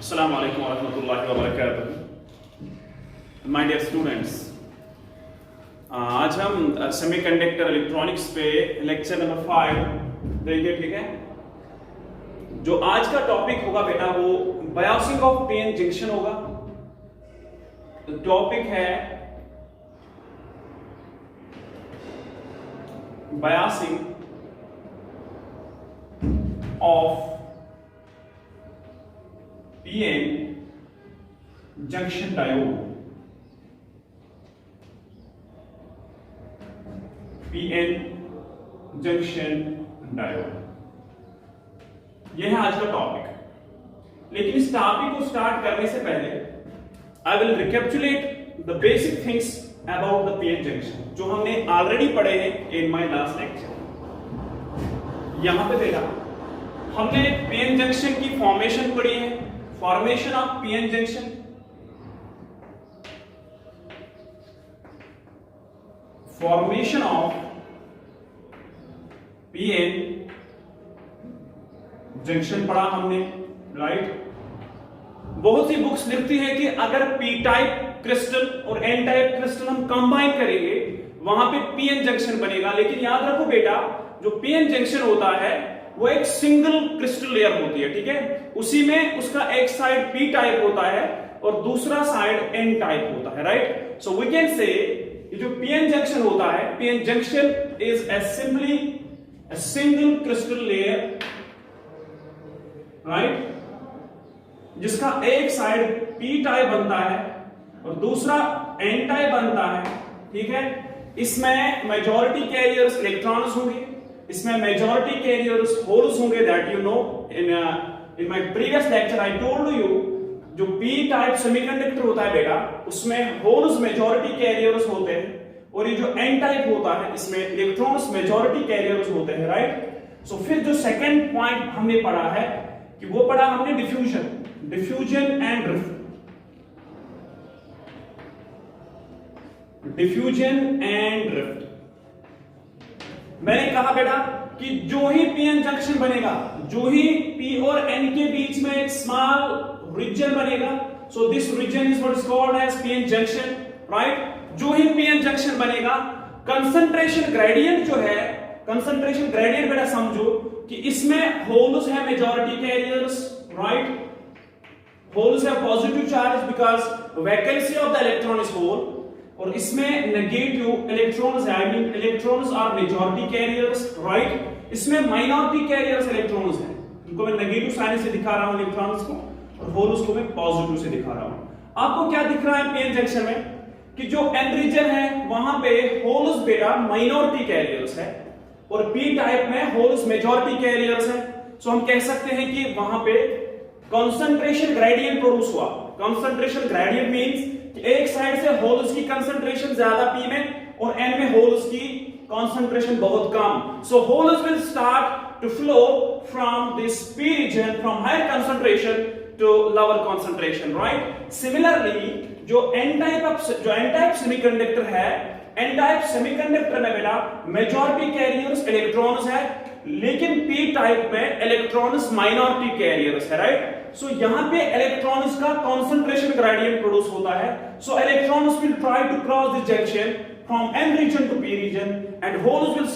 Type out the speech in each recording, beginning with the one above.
Assalamu alaikum wa rahmatullahi wa barakatuh. My dear students, आज हम semiconductor electronics पे lecture number 5 देंगे, ठीक है। जो आज का टॉपिक होगा बेटा वो बायोसिंग ऑफ पीएन जंक्शन होगा। तो टॉपिक है biasing of PN junction diode. PN junction diode यह है आज का टॉपिक। लेकिन इस टॉपिक को स्टार्ट करने से पहले I will recapitulate the basic things about the PN junction जो हमने ऑलरेडी पढ़े हैं इन माय लास्ट लेक्चर। यहां पे देखा हमने पीएन जंक्शन की फॉर्मेशन पढ़ी है, formation of PN junction, formation of PN junction पढ़ा हमने, राइट। बहुत सी बुक्स लिखती है कि अगर पी टाइप क्रिस्टल और एन टाइप क्रिस्टल हम कंबाइन करेंगे वहां पे पीएन जंक्शन बनेगा। लेकिन याद रखो बेटा, जो पीएन जंक्शन होता है वो एक सिंगल क्रिस्टल लेयर होती है, ठीक है। उसी में उसका एक साइड पी टाइप होता है और दूसरा साइड एन टाइप होता है, right. So we can say जो पीएन जंक्शन होता है, PN junction is a simply a single crystal layer, right, जिसका एक साइड p टाइप बनता है और दूसरा n टाइप बनता है, ठीक है। इसमें मेजॉरिटी कैरियर्स इलेक्ट्रॉन्स होंगे, इसमें मेजॉरिटी कैरियर्स होल्स होंगे। That you know in my previous lecture I told you जो p टाइप सेमीकंडक्टर होता है बेटा उसमें होल्स मेजॉरिटी कैरियर्स होते हैं और ये जो n टाइप होता है इसमें इलेक्ट्रॉन्स मेजॉरिटी कैरियर्स होते हैं, राइट। सो फिर जो सेकंड पॉइंट हमने पढ़ा है कि वो पढ़ा हमने diffusion and drift. Diffusion and drift मैंने कहा बेटा कि जो ही पीएन जंक्शन बनेगा, जो ही p और n के बीच में एक स्मॉल रीजन बनेगा, so this region is what is called as PN junction, right. जो ही पीएन जंक्शन बनेगा, कंसंट्रेशन ग्रेडियंट जो है, कंसंट्रेशन ग्रेडियंट बेटा समझो कि इसमें होल्स है मेजॉरिटी कैरियर्स, राइट। होल्स है positive charge because vacancy of the electron is hole, और इसमें नेगेटिव इलेक्ट्रॉन्स है, I mean electrons are majority carriers, right. इसमें माइनॉरिटी कैरियर्स इलेक्ट्रॉन्स हैं, इनको मैं नेगेटिव साइन से दिखा रहा हूं इलेक्ट्रॉन्स को, और होल्स को मैं पॉजिटिव से दिखा रहा हूं। आपको क्या दिख रहा है पीएन जंक्शन में कि जो एन रीजन है वहां पे होल्स बेटा माइनॉरिटी कैरियर्स है और पी टाइप में होल्स मेजॉरिटी कैरियर्स है। सो हम कह सकते हैं कि वहां पे कंसंट्रेशन ग्रेडियंट प्रोड्यूस हुआ। कंसंट्रेशन ग्रेडियंट मींस कि एक साइड से होल्स की कंसंट्रेशन ज्यादा पी में और एन में होल्स की कंसंट्रेशन बहुत कम। So holes will start to flow from this P region from higher concentration to lower concentration, right? Similarly, जो n type सेमीकंडक्टर है, n type सेमीकंडक्टर में बेटा मेजॉरिटी कैरियर्स इलेक्ट्रॉन्स है, लेकिन p टाइप में इलेक्ट्रॉन्स माइनॉरिटी कैरियर्स है, right. So यहां पे इलेक्ट्रॉन्स का कंसंट्रेशन ग्रेडियंट प्रोड्यूस होता है। So electrons will try to cross this junction from n region to p region and holes will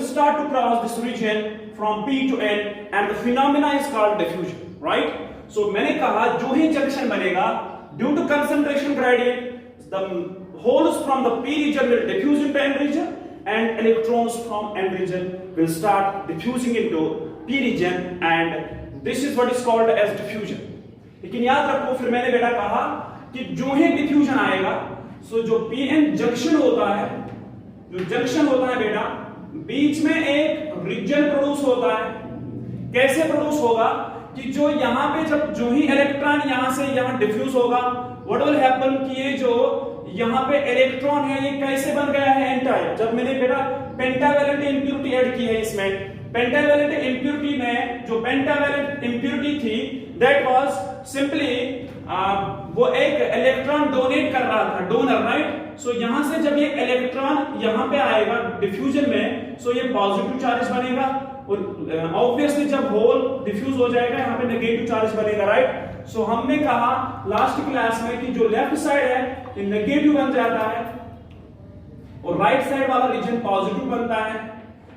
start to cross this region from P to N and the phenomena is called diffusion, right? So मैंने कहा जो ही junction बनेगा due to concentration gradient the holes from the P region will diffuse into N region and electrons from N region will start diffusing into P region and this is what is called as diffusion। लेकिन याद रखो फिर मैंने बेटा कहा कि जो ही diffusion आएगा so जो PN जंक्शन होता है, जो जंक्शन होता है बेटा बीच में एक रीजन प्रोड्यूस होता है। कैसे प्रोड्यूस होगा कि जो यहां पे जब जो ही इलेक्ट्रॉन यहां से यहां डिफ्यूज होगा, व्हाट विल हैपन कि ये जो यहां पे इलेक्ट्रॉन है ये कैसे बन गया है एन टाइप। जब मैंने बेटा पेंटावैलेंट इंप्योरिटी ऐड की है इसमें, पेंटावैलेंट इंप्योरिटी में जो पेंटावैलेंट इंप्योरिटी थी दैट वाज सिंपली वो एक इलेक्ट्रॉन डोनेट कर रहा था, डोनर, राइट। सो यहां से जब ये इलेक्ट्रॉन यहां पे आएगा डिफ्यूजन में, सो ये पॉजिटिव चार्ज बनेगा और ऑब्वियसली जब होल डिफ्यूज हो जाएगा यहाँ पे नेगेटिव चार्ज बनेगा, राइट। सो हमने कहा लास्ट क्लास में कि जो लेफ्ट साइड है ये नेगेटिव बन जाता है और राइट साइड वाला रीजन पॉजिटिव बनता है।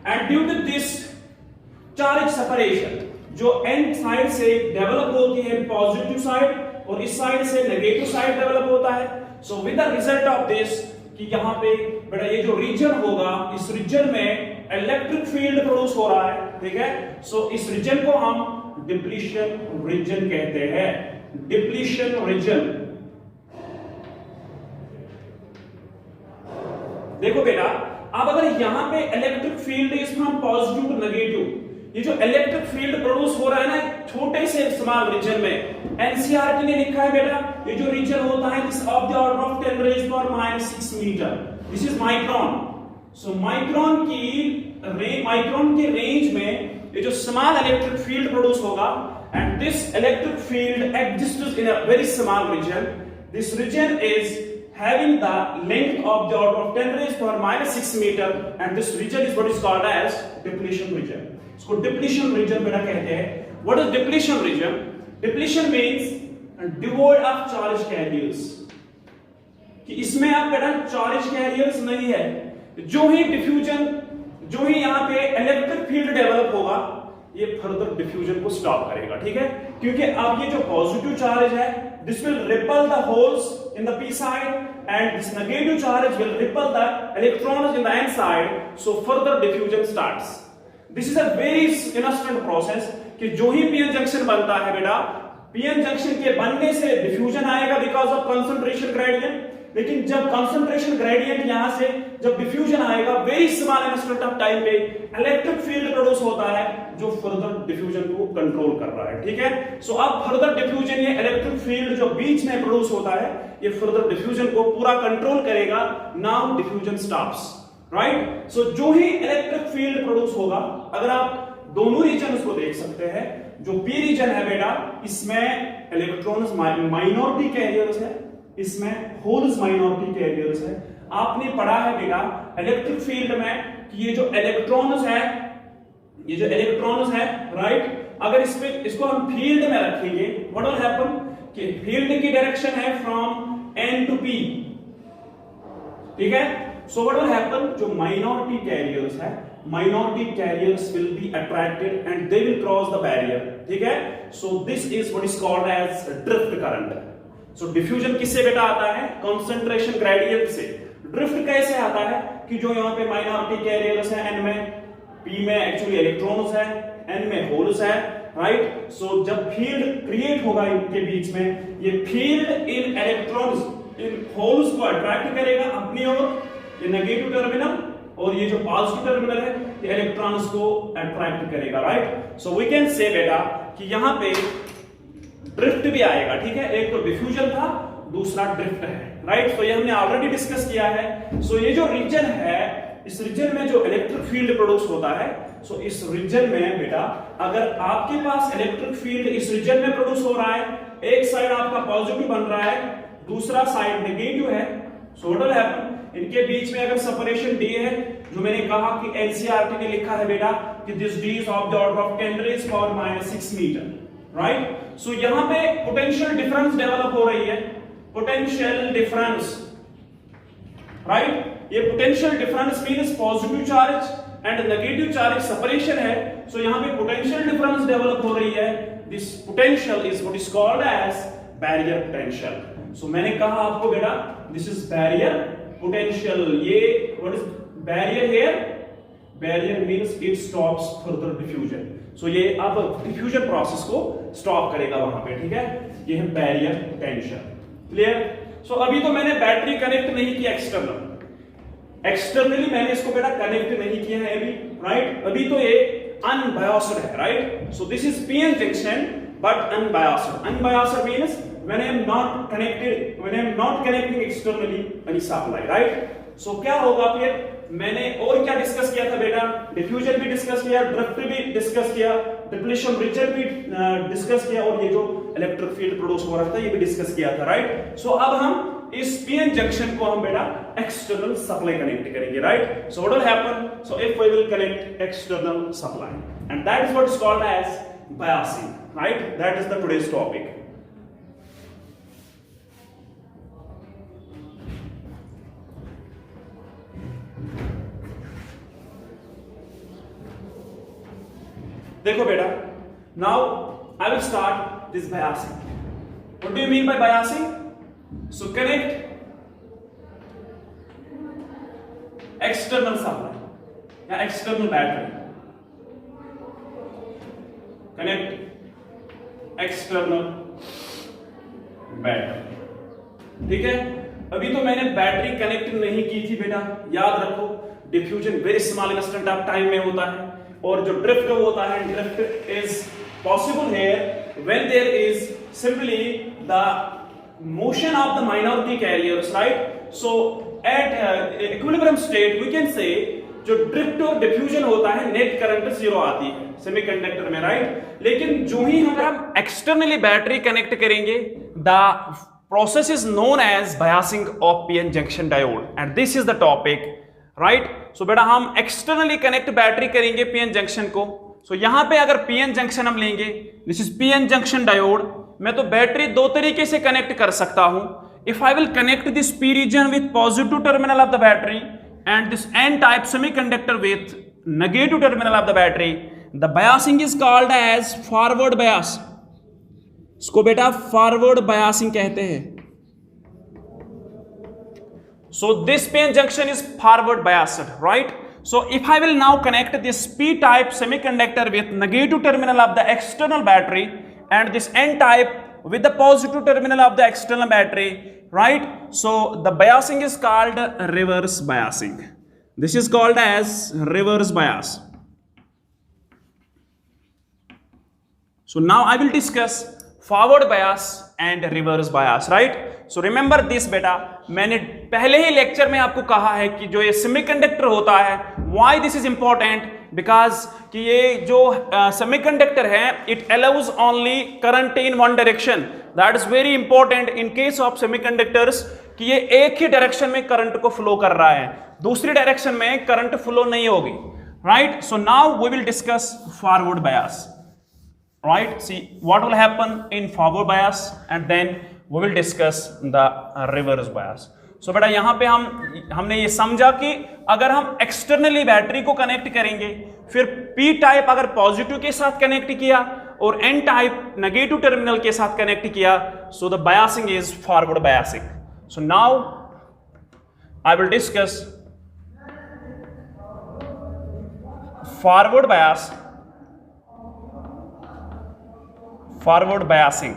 And due to this charge separation जो एंड साइड से डेवलप होती है पॉजिटिव साइड और इस साइड से नेगेटिव साइड डेवलप होता है। So with the result of this कि यहाँ पे बेटा ये जो रीजन होगा इस रीजन में इलेक्ट्रिक फील्ड प्रोड्यूस हो रहा है, ठीक है। सो इस रीजन को हम डिप्लीशन रीजन कहते हैं, डिप्लीशन रीजन। देखो बेटा अब अगर यहां पे electric field is from positive to negative, ये जो इलेक्ट्रिक फील्ड प्रोड्यूस हो रहा है ना छोटे से स्मॉल रीजन में, एनसीईआरटी ने लिखा है बेटा ये जो रीजन होता है this of the order of 10 raised to -6 metre, this is micron. So micron के रेंज में ये जो स्मॉल इलेक्ट्रिक फील्ड प्रोड्यूस होगा and this electric field exists in a very small region, this region is having the length of the order of 10 raised to -6 meter and this region is what is called as depletion region. इसको depletion region बेटा कहते हैं। What is depletion region? Depletion means devoid of charge carriers, कि इसमें आप बेटा charge carriers नहीं है। जो ही डिफ्यूजन जो ही यहाँ पे इलेक्ट्रिक फील्ड डेवलप होगा ये फर्दर डिफ्यूजन को स्टॉप करेगा, ठीक है। क्योंकि अब ये जो पॉजिटिव चार्ज है this will ripple the holes in the p side and this negative charge will repel the electrons in the n side, so further diffusion starts. This is a very instant process कि जो ही pn junction बनता है बेटा pn junction के बनने से diffusion आएगा because of concentration gradient, लेकिन जब concentration gradient यहां से जब diffusion आएगा very small instant of time पे इलेक्ट्रिक फील्ड प्रोड्यूस होता है जो फर्दर डिफ्यूजन को कंट्रोल कर रहा है, ठीक है। सो अब फर्दर डिफ्यूजन ये इलेक्ट्रिक फील्ड जो बीच में प्रोड्यूस होता है ये फर्दर डिफ्यूजन को पूरा कंट्रोल करेगा। Now diffusion stops, right. So जो ही इलेक्ट्रिक फील्ड प्रोड्यूस होगा, अगर आप दोनों रीजन को देख सकते हैं, जो पी रीजन है बेटा इसमें इलेक्ट्रॉन्स माइनॉरिटी कैरियर्स है, इसमें होल्स माइनॉरिटी कैरियर्स है। आपने पढ़ा है बेटा इलेक्ट्रिक फील्ड में कि ये जो इलेक्ट्रॉन्स है राइट, अगर इसको हम फील्ड में रखेंगे व्हाट विल हैपन कि फील्ड की डायरेक्शन है फ्रॉम एन टू पी, ठीक है। सो व्हाट विल हैपन जो माइनॉरिटी कैरियर्स है, minority carriers will be attracted and they will cross the barrier, ठीक है। So this is what is called as drift current. So diffusion किससे बेटा आता है? कंसंट्रेशन ग्रेडियंट से। ड्रिफ्ट कैसे आता है कि जो यहाँ पे माइनॉरिटी कैरियर्स है एन में, पी में एक्चुअली इलेक्ट्रॉन्स है, एन में होल्स है, राइट। सो जब फील्ड क्रिएट होगा इनके बीच में, ये field in electrons in holes को अट्रैक्ट करेगा अपनी ओर, ये नेगेटिव टर्मिनल, और ये जो पॉजिटिव टर्मिनल है ये इलेक्ट्रॉन्स को अट्रैक्ट करेगा, राइट। सो वी कैन से बेटा कि यहाँ पे ड्रिफ्ट भी आएगा, ठीक है। एक तो डिफ्यूजन था, दूसरा ड्रिफ्ट है, राइट। तो ये हमने ऑलरेडी डिस्कस किया है। सो ये जो रीजन है इस रीजन में जो इलेक्ट्रिक फील्ड प्रोड्यूस होता है, सो इस रीजन में बेटा अगर आपके पास इलेक्ट्रिक फील्ड इस रीजन में प्रोड्यूस हो रहा है, एक साइड आपका पॉजिटिव बन रहा है, दूसरा साइड नेगेटिव है, सो व्हाट विल हैपन इनके बीच में अगर सेपरेशन डी है, जो मैंने कहा कि एनसीईआरटी ने लिखा है बेटा कि this D is of the order of 10 raised to -6 metre, right. So यहां पे पोटेंशियल डिफरेंस डेवलप हो रही है, पोटेंशियल डिफरेंस, राइट। ये potential difference means positive charge and negative charge separation है। सो यहां पे पोटेंशियल डिफरेंस डेवलप हो रही है, this potential is what is called as barrier potential. So मैंने कहा आपको बेटा दिस इज बैरियर पोटेंशियल। ये what is barrier here? Barrier means it stops further diffusion. So ये अब डिफ्यूजन प्रोसेस को स्टॉप करेगा वहां पे, ठीक है। ये है बैरियर पोटेंशियल, क्लियर। सो अभी तो मैंने बैटरी कनेक्ट नहीं किया एक्सटर्नली मैंने इसको बेटा कनेक्ट नहीं किया है अभी, राइट। अभी तो ये अनबायस्ड है, right. So this is PN junction but unbiased. Unbiased means when I am not connecting externally any supply, right? So क्या होगा फिर? मैंने और क्या डिस्कस किया था बेटा? डिफ्यूजन भी डिस्कस किया, ड्रिफ्ट भी डिस्कस किया, डिप्लीशन रीजन भी डिस्कस किया, और ये जो इलेक्ट्रिक फील्ड प्रोड्यूस हो रहा था ये भी डिस्कस किया था, राइट। सो अब हम इस पीएन जंक्शन को हम बेटा एक्सटर्नल सप्लाई कनेक्ट करेंगे, right? So what will happen? So if we will connect external supply and that is what is called as biasing, right? That is the today's topic. देखो बेटा, now I will start this biasing. What do you mean by biasing? So connect external supply या external battery. Connect external battery. ठीक है? अभी तो मैंने battery connect नहीं की थी बेटा, याद रखो. Diffusion very small instant of time में होता है, और जो ड्रिफ्ट होता है, drift is possible here when there is simply the motion of the minority carriers, right? So at equilibrium state we can say जो ड्रिफ्ट और डिफ्यूजन होता है, नेट करंट जीरो आती है सेमीकंडक्टर में, राइट? लेकिन जो ही हम एक्सटर्नली बैटरी कनेक्ट करेंगे, the process is known as biasing of PN junction diode, and this is the topic, right? So बेटा हम externally connect बैटरी करेंगे PN junction को. So यहाँ पे अगर PN junction हम लेंगे, this is PN junction diode, मैं तो बैटरी दो तरीके से कनेक्ट कर सकता हूँ. If I will connect this P region with positive terminal of the battery and this N type semiconductor with negative terminal of the battery, the biasing is called as forward bias. इसको बेटा forward biasing कहते हैं. So this PN junction is forward biased, right? So if I will now connect this P type semiconductor with negative terminal of the external battery and this N type with the positive terminal of the external battery, right? So the biasing is called reverse biasing. This is called as reverse bias. So now I will discuss forward bias and reverse bias, right? So remember this बेटा, मैंने पहले ही lecture में आपको कहा है कि जो ये सेमीकंडक्टर होता है, why this is important, because कि ये जो सेमीकंडक्टर है, it allows only current in one direction. That is very important in case of semiconductors कि ये एक ही डायरेक्शन में करंट को फ्लो कर रहा है, दूसरी डायरेक्शन में करंट फ्लो नहीं होगी, right? So now we will discuss forward bias. Right, see what will happen in forward bias and then we will discuss the reverse bias. So बेटा यहाँ पे हमने ये समझा कि अगर हम एक्सटर्नली बैटरी को कनेक्ट करेंगे, फिर P टाइप अगर पॉजिटिव के साथ कनेक्ट किया और N टाइप नेगेटिव टर्मिनल के साथ कनेक्ट किया, so the biasing is forward biasing. So now I will discuss forward bias. Forward biasing.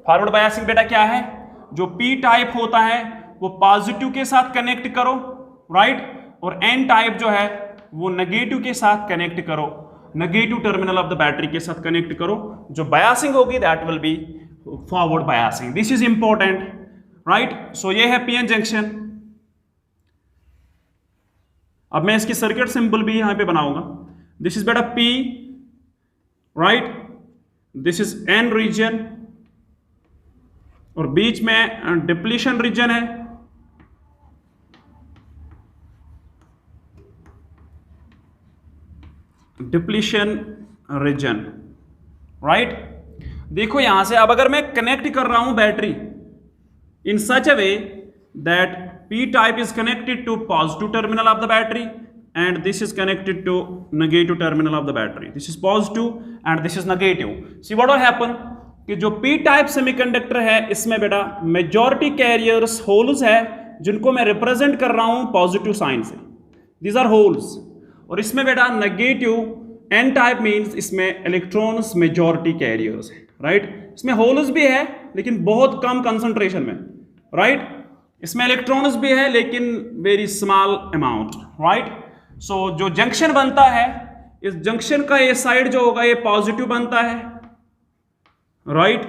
Forward biasing बेटा क्या है? जो P टाइप होता है वो पॉजिटिव के साथ कनेक्ट करो, राइट? और N टाइप जो है वो नेगेटिव के साथ कनेक्ट करो, negative terminal of the battery के साथ कनेक्ट करो. जो बायसिंग होगी that will be forward biasing. This is important, right? So ये है PN जंक्शन. अब मैं इसकी सर्किट सिंबल भी यहां पे बनाऊंगा. दिस इज बेटा P, right? This is N region और बीच में डिप्लीशन रीजन है. Depletion region, right? देखो यहां से अब अगर मैं कनेक्ट कर रहा हूं battery in such a way that P type is connected to positive terminal of the battery and this is connected to negative terminal of the battery. This is positive and this is negative. See what will happen कि जो P type semiconductor है, इसमें बेटा majority carriers holes है जिनको मैं represent कर रहा हूँ positive sign से. These are holes. और इसमें बेटा negative N type means इसमें electrons majority carriers है, right? इसमें holes भी है लेकिन बहुत कम concentration में, right? इसमें electrons भी है लेकिन very small amount, right? सो जो जंक्शन बनता है, इस जंक्शन का ये साइड जो होगा ये पॉजिटिव बनता है, राइट?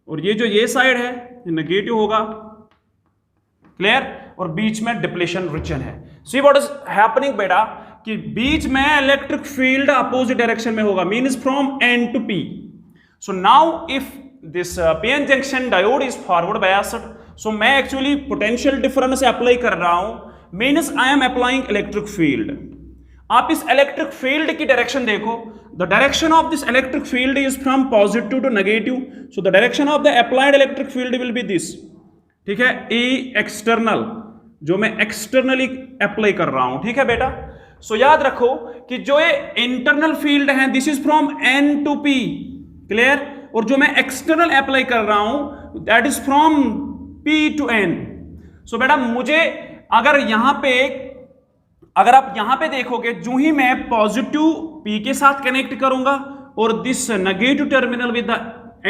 और ये जो ये साइड है ये नेगेटिव होगा, क्लियर? और बीच में डिप्लीशन रीजन है. सी व्हाट इज हैपनिंग बेटा कि बीच में इलेक्ट्रिक फील्ड अपोजिट डायरेक्शन में होगा, means from N to P. So now if this PN junction diode is forward biased. So मैं actually potential difference apply कर रहा हूं, means I am applying electric field. आप इस electric field की direction देखो, the direction of this electric field is from positive to negative. So the direction of the applied electric field will be this. ठीक है, E external जो मैं externally apply कर रहा हूं, ठीक है बेटा. So याद रखो कि जो ये internal field है, this is from N to P, clear? और जो मैं एक्सटर्नल अप्लाई कर रहा हूं that is from P to N. So बेटा मुझे अगर आप यहां पे देखोगे, जो ही मैं पॉजिटिव P के साथ कनेक्ट करूंगा और this negative terminal with the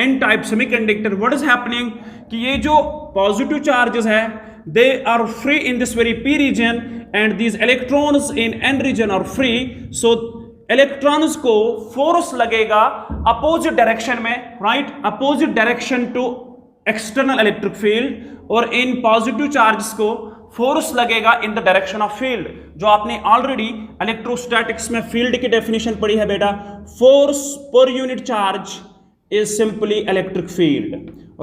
N type semiconductor, what is happening कि ये जो पॉजिटिव चार्जेस है they are free in this very P region and these electrons in N region are free. So electrons को force लगेगा opposite direction में, right, opposite direction to external electric field, और इन positive charges को force लगेगा in the direction of field. जो आपने already electrostatics में फील्ड की डेफिनेशन पढ़ी है बेटा, force per unit charge is simply electric field,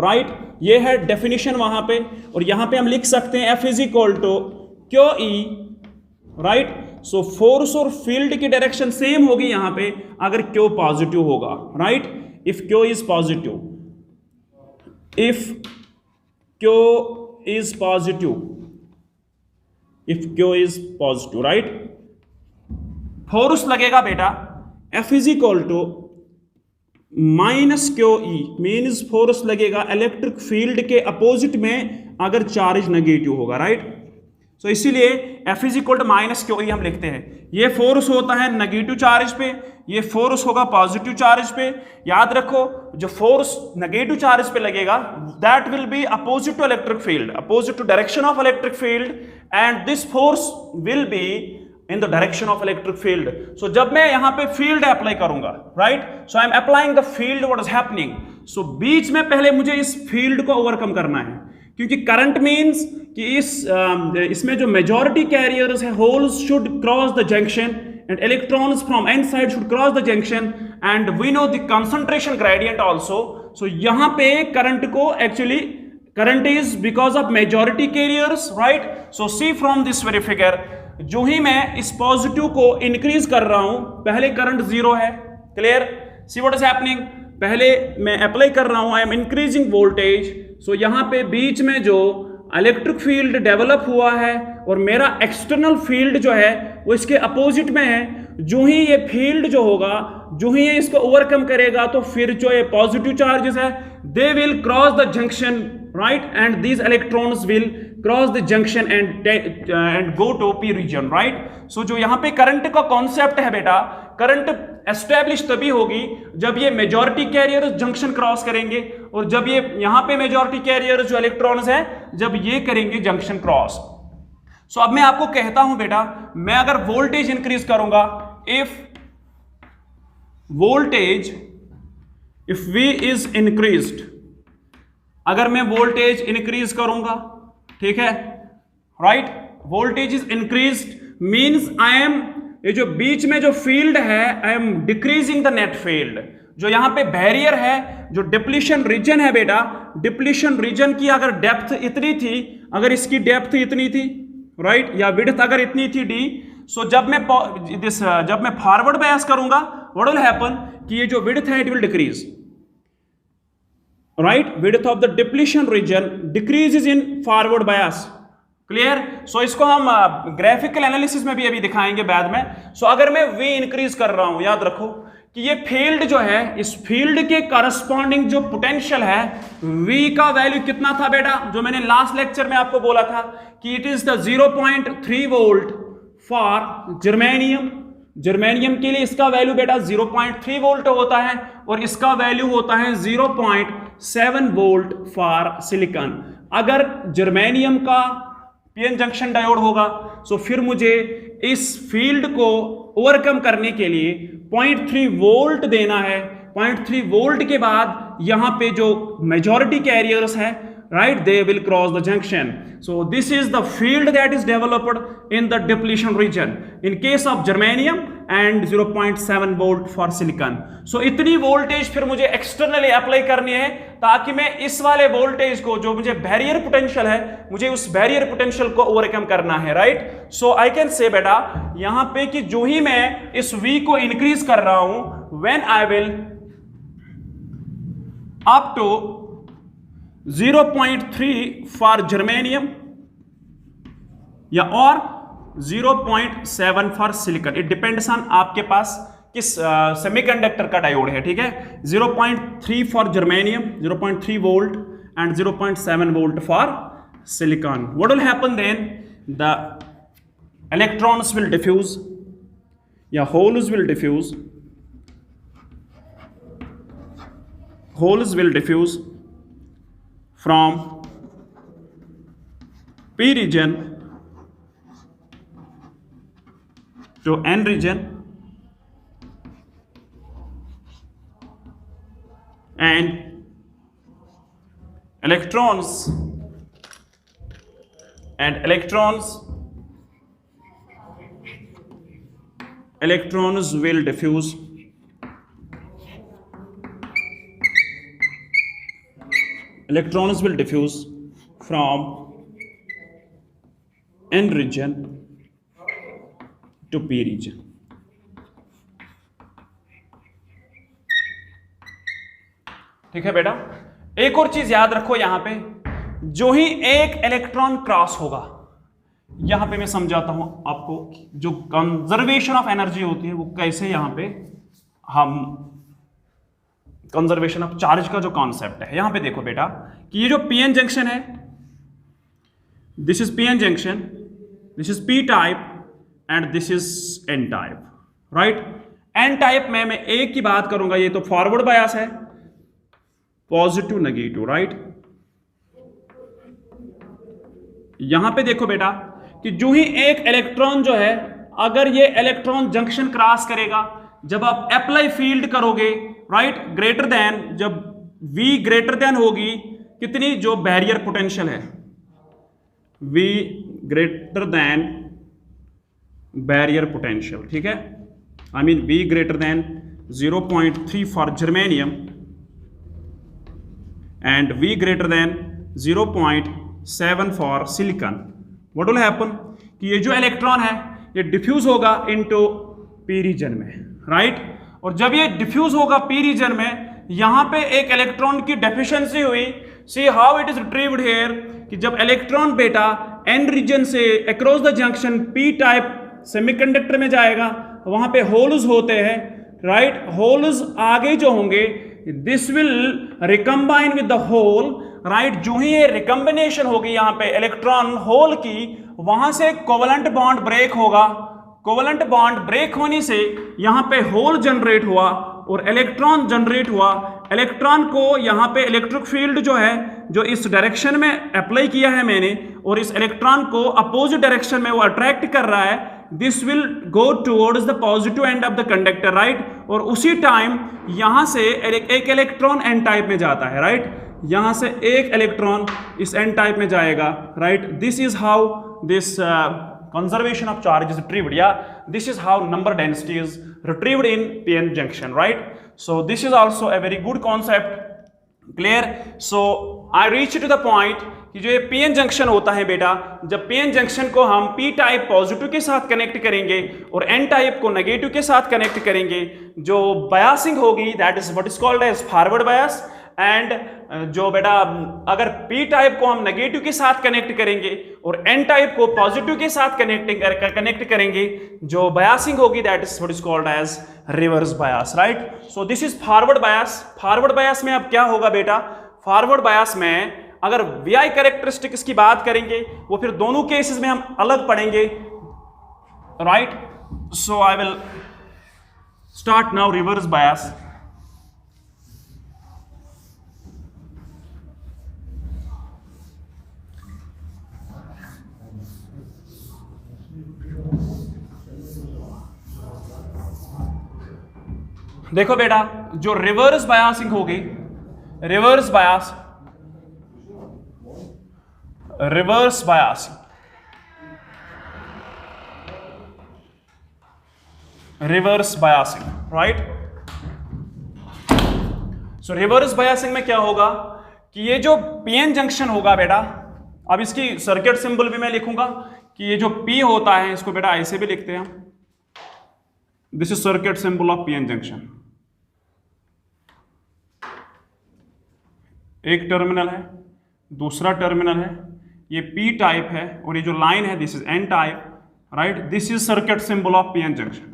right. ये है डेफिनेशन वहां पे, और यहां पे हम लिख सकते हैं F is equal to Q E, right. So force और फील्ड की डायरेक्शन सेम होगी यहां पे अगर क्यू पॉजिटिव होगा, right. If Q is positive, if Q is positive, if Q is positive, right, force लगेगा बेटा F is equal to minus Q E, means force लगेगा इलेक्ट्रिक फील्ड के अपोजिट में अगर चार्ज नेगेटिव होगा, right. तो इसीलिए F is equal to minus Q ई हम लिखते हैं. ये फोर्स होता है नेगेटिव चार्ज पे, ये फोर्स होगा पॉजिटिव चार्ज पे. याद रखो जो फोर्स नेगेटिव चार्ज पे लगेगा that will be opposite to electric field, opposite to direction of electric field, and this force will be in the direction of electric field. So जब मैं यहां पे फील्ड अप्लाई करूंगा, right, so I am applying the field what is happening. So बीच में पहले मुझे इस फील्ड को ओवरकम करना है, क्योंकि करंट मीन्स कि इसमें जो मेजॉरिटी कैरियर्स है holes should cross the junction and electrons from N side should cross the junction, and we know the concentration gradient also. So यहां पे करंट को actually current is because of majority carriers, right. So see from this very figure, जो ही मैं इस positive को increase कर रहा हूं, पहले करंट जीरो है, clear. C what is happening, पहले मैं अप्लाई कर रहा हूं, आई एम इंक्रीजिंग वोल्टेज. सो यहां पे बीच में जो इलेक्ट्रिक फील्ड डेवलप हुआ है और मेरा एक्सटर्नल फील्ड जो है वो इसके अपोजिट में है. जो ही ये फील्ड जो होगा, जो ही ये इसको ओवरकम करेगा, तो फिर जो ये पॉजिटिव चार्जेस है they will cross the junction, right, and these electrons will cross the junction and go to P region, right. So जो यहाँ पे करंट का कॉन्सेप्ट है बेटा, करंट एस्टेब्लिश तभी होगी जब ये मेजॉरिटी कैरियर जंक्शन क्रॉस करेंगे, और जब ये यहां पे मेजॉरिटी कैरियर जो इलेक्ट्रॉन्स हैं जब ये करेंगे जंक्शन क्रॉस. सो अब मैं आपको कहता हूं बेटा, मैं अगर वोल्टेज इंक्रीज करूंगा, if voltage if V is increased, अगर मैं वोल्टेज इंक्रीज करूंगा, ठीक है, right, voltage is increased means I am, ये जो बीच में जो फील्ड है I am decreasing the net field. जो यहां पे बैरियर है, जो डिप्लीशन रीजन है बेटा, डिप्लीशन रीजन की अगर डेप्थ इतनी थी, अगर इसकी डेप्थ इतनी थी, राइट, या विड्थ अगर इतनी थी d, सो जब मैं फॉरवर्ड बायस करूंगा व्हाट विल हैपन कि ये जो विड्थ है it will decrease, right. Width of the depletion region decreases in forward bias, clear. So इसको हम ग्राफिकल एनालिसिस में भी अभी दिखाएंगे बाद में. सो अगर मैं V इंक्रीज कर रहा हूं, याद रखो कि ये फील्ड जो है, इस फील्ड के करस्पॉन्डिंग जो पोटेंशियल है V का वैल्यू कितना था बेटा, जो मैंने लास्ट लेक्चर में आपको बोला था कि it is the 0.3 volt for germanium. Germanium के लिए इसका वैल्यू बेटा 0.3 वोल्ट होता है, और इसका वैल्यू होता है 0.7 वोल्ट फॉर सिलिकॉन. अगर जर्मेनियम का PN जंक्शन डायोड होगा, सो फिर मुझे इस फील्ड को ओवरकम करने के लिए 0.3 वोल्ट देना है. 0.3 वोल्ट के बाद यहां पे जो मेजॉरिटी कैरियर्स है, right, they will cross the junction. So this is the field that is developed in the depletion region. In case of germanium and 0.7 volt for silicon. So इतनी voltage फिर मुझे externally apply करनी है ताकि मैं इस वाले वोल्टेज को, जो मुझे बैरियर पोटेंशियल है, मुझे उस बैरियर पोटेंशियल को ओवरकम करना है, right. So I can say बेटा यहां पे कि जो ही मैं इस V को इंक्रीज कर रहा हूं, when I will up to 0.3 for germanium या और 0.7 for silicon, it depends on आपके पास किस सेमीकंडक्टर का डायोड है, ठीक है। 0.3 for germanium, 0.3 volt and 0.7 volt for silicon. What will happen then, the electrons will diffuse या holes will diffuse, holes will diffuse from P region to N region and electrons will diffuse from N region to P region। ठीक है बेटा, एक और चीज याद रखो, यहां पे जो ही एक इलेक्ट्रॉन क्रॉस होगा, यहां पे मैं समझाता हूं आपको जो कंजर्वेशन ऑफ एनर्जी होती है वो कैसे, यहां पे हम कंजर्वेशन ऑफ चार्ज का जो कॉन्सेप्ट है, यहां पे देखो बेटा कि ये जो पीएन जंक्शन है, this is PN junction, this is P type and this is N type, right. N type में मैं एक की बात करूंगा, ये तो फॉरवर्ड बायस है, पॉजिटिव नेगेटिव, राइट। यहां पे देखो बेटा कि जो ही एक इलेक्ट्रॉन जो है, अगर ये इलेक्ट्रॉन जंक्शन क्रॉस करेगा, जब आप अप्लाई फील्ड करोगे, राइट, ग्रेटर देन, जब V ग्रेटर देन होगी कितनी, जो बैरियर पोटेंशियल है, V greater than barrier potential, ठीक है, I mean V greater than 0.3 for germanium and V greater than 0.7 for silicon. What will happen कि ये जो इलेक्ट्रॉन है ये डिफ्यूज होगा इनटू P रीजन में, राइट। और जब ये डिफ्यूज होगा P रीजन में, यहां पे एक इलेक्ट्रॉन की डेफिशिएंसी हुई, see how it is retrieved here, कि जब इलेक्ट्रॉन बेटा N रीजन से across the junction P type semiconductor में जाएगा, वहां पे होल्स होते हैं, राइट। होल्स आगे जो होंगे, this will recombine with the hole, right. जो ही ये रिकम्बिनेशन होगी यहां पे इलेक्ट्रॉन होल की, वहां से कोवलेंट बॉन्ड ब्रेक होगा, कोवलेंट बॉन्ड ब्रेक होने से यहां पे होल जनरेट हुआ और इलेक्ट्रॉन जनरेट हुआ। इलेक्ट्रॉन को यहां पे इलेक्ट्रिक फील्ड जो है, जो इस डायरेक्शन में अप्लाई किया है मैंने, और इस इलेक्ट्रॉन को अपोजिट डायरेक्शन में वो अट्रैक्ट कर रहा है, this will go towards the positive end of the conductor, right. और उसी टाइम यहां से एक इलेक्ट्रॉन एन टाइप में जाता है, राइट। यहां से एक इलेक्ट्रॉन इस एन टाइप में जाएगा, right. This is how this conservation of charge is retrieved, yeah, this is how number density is retrieved in PN junction, right. So this is also a very good concept, clear. So I reached to the point कि जो ये PN junction होता है बेटा, जब PN junction को हम P type positive के साथ कनेक्ट करेंगे और N टाइप को नेगेटिव के साथ कनेक्ट करेंगे, जो बायसिंग होगी that is what is called as forward bias. And जो बेटा अगर P टाइप को हम नेगेटिव के साथ कनेक्ट करेंगे और N टाइप को पॉजिटिव के साथ कनेक्ट करेंगे, जो बायसिंग होगी that is what is called as reverse bias, right. So this is forward bias. Forward bias में अब क्या होगा बेटा, फॉरवर्ड बायस में अगर VI कैरेक्टरिस्टिक्स की बात करेंगे, वो फिर दोनों केसेस में हम अलग पढ़ेंगे, right. So I will start now reverse bias. देखो बेटा, जो रिवर्स बायसिंग होगी, reverse biasing reverse biasing, right. So reverse biasing में क्या होगा कि ये जो पीएन जंक्शन होगा बेटा, अब इसकी सर्किट सिंबल भी मैं लिखूंगा कि ये जो पी होता है इसको बेटा ऐसे भी लिखते हैं, this is circuit symbol of PN junction. एक टर्मिनल है, दूसरा टर्मिनल है, ये पी टाइप है और ये जो लाइन है this is N type, right. This is circuit symbol of PN junction,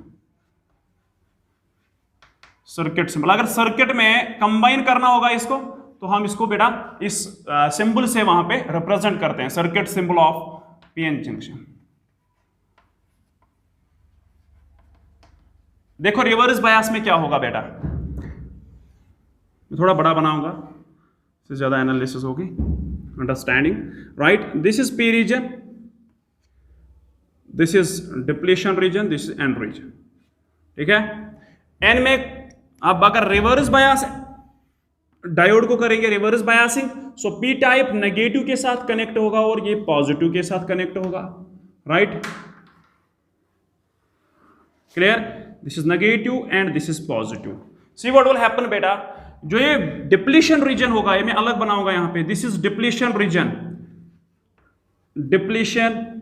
circuit symbol. अगर सर्किट में कंबाइन करना होगा इसको तो हम इसको बेटा इस सिंबल से वहां पे रिप्रेजेंट करते हैं, circuit symbol of PN junction. देखो रिवर्स बायस में क्या होगा बेटा, मैं थोड़ा बड़ा बनाऊंगा, इससे ज्यादा एनालिसिस होगी, understanding, right. This is P region, this is depletion region, this is N region, ठीक है। एन में अब अगर रिवर्स बायस डायोड को करेंगे रिवर्स बायसिंग, सो पी टाइप नेगेटिव के साथ कनेक्ट होगा और ये पॉजिटिव के साथ कनेक्ट होगा, right, clear. This is negative and this is positive. See what will happen बेटा, जो ये डिप्लीशन रीजन होगा ये मैं अलग बनाऊंगा यहां पे, this is depletion reason, depletion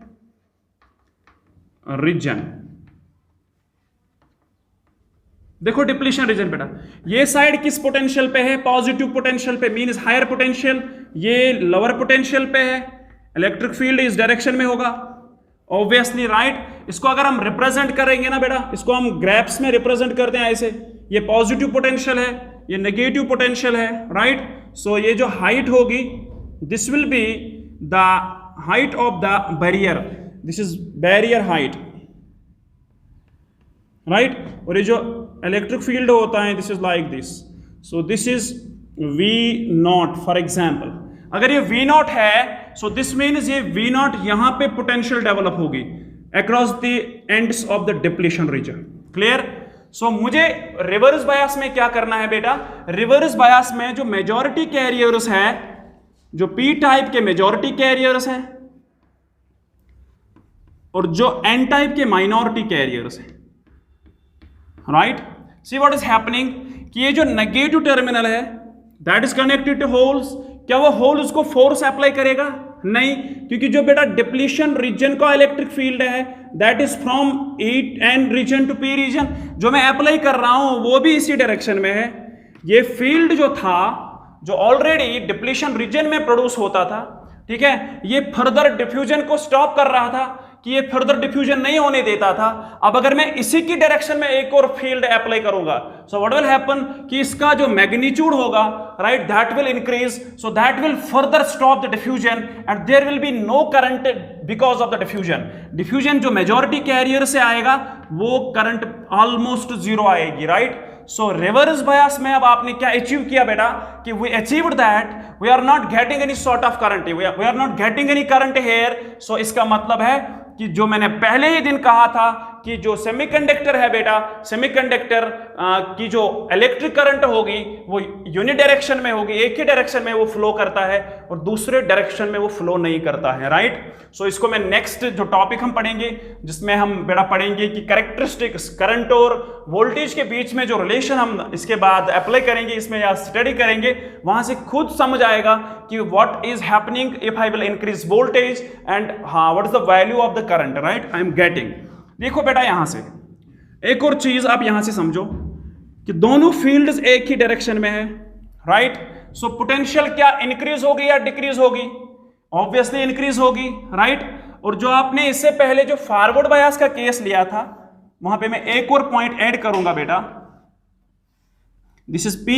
region. देखो डिप्लीशन रीजन बेटा, ये साइड किस पोटेंशियल पे है, पॉजिटिव पोटेंशियल पे, मीन हायर पोटेंशियल, ये लोअर पोटेंशियल पे है, इलेक्ट्रिक फील्ड इस डायरेक्शन में होगा ऑब्वियसली, राइट। इसको अगर हम रिप्रेजेंट करेंगे ना बेटा, इसको हम ग्राफ्स में रिप्रेजेंट करते हैं ऐसे, ये पॉजिटिव पोटेंशियल है, ये नेगेटिव पोटेंशियल है, राइट। सो ये जो हाइट होगी this will be the height of the barrier, this is barrier height, right. और ये जो इलेक्ट्रिक फील्ड होता है this is like this, so this is V not for example. अगर ये V नॉट है सो दिस मीन्स ये V not यहां पे पोटेंशियल डेवलप होगी across the ends of the depletion region, clear. So मुझे रिवर्स बायस में क्या करना है बेटा, रिवर्स बायस में जो मेजॉरिटी कैरियर्स है, जो P टाइप के मेजॉरिटी कैरियर्स हैं और जो N टाइप के माइनॉरिटी कैरियर्स हैं, right. See what is happening कि ये जो नेगेटिव टर्मिनल है that is connected to holes, क्या वो होल उसको फोर्स अप्लाई करेगा, नहीं, क्योंकि जो बेटा डिप्लीशन रीजन का इलेक्ट्रिक फील्ड है that is from N region to P region, जो मैं अप्लाई कर रहा हूं वो भी इसी डायरेक्शन में है। ये फील्ड जो था जो ऑलरेडी डिप्लीशन रीजन में प्रोड्यूस होता था, ठीक है, ये फर्दर डिफ्यूजन को स्टॉप कर रहा था कि ये फर्दर डिफ्यूजन नहीं होने देता था। अब अगर मैं इसी की डायरेक्शन में एक और फील्ड अप्लाई करूंगा सो व्हाट विल हैपन कि इसका जो मैग्नीट्यूड होगा, right, that will increase, so that will further stop the diffusion and there will be no current because of the diffusion. Diffusion जो मेजॉरिटी कैरियर से आएगा वो करंट ऑलमोस्ट जीरो आएगी, right. So reverse bias में अब आपने क्या achieve किया बेटा कि we achieved that we are not getting any sort of current, we are not getting any current here. So इसका मतलब है कि जो मैंने पहले ही दिन कहा था कि जो सेमीकंडक्टर है बेटा, सेमीकंडक्टर की जो इलेक्ट्रिक करंट होगी वो यूनि डायरेक्शन में होगी, एक ही डायरेक्शन में वो फ्लो करता है और दूसरे डायरेक्शन में वो फ्लो नहीं करता है, राइट। सो इसको मैं नेक्स्ट जो टॉपिक हम पढ़ेंगे जिसमें हम बेटा पढ़ेंगे कि कैरेक्टरिस्टिक्स करंट और वोल्टेज के बीच में जो रिलेशन हम इसके बाद अप्लाई करेंगे इसमें या स्टडी करेंगे, वहां से खुद समझ आएगा कि what is happening if I will increase voltage and what is the value of the current, right, I am getting. देखो बेटा यहां से एक और चीज आप यहां से समझो कि दोनों फील्ड्स एक ही डायरेक्शन में है, राइट। सो पोटेंशियल क्या इंक्रीज होगी या डिक्रीज होगी, ऑब्वियसली इंक्रीज होगी, राइट। और जो आपने इससे पहले जो फॉरवर्ड बायस का केस लिया था वहां पे मैं एक और पॉइंट ऐड करूंगा बेटा, this is P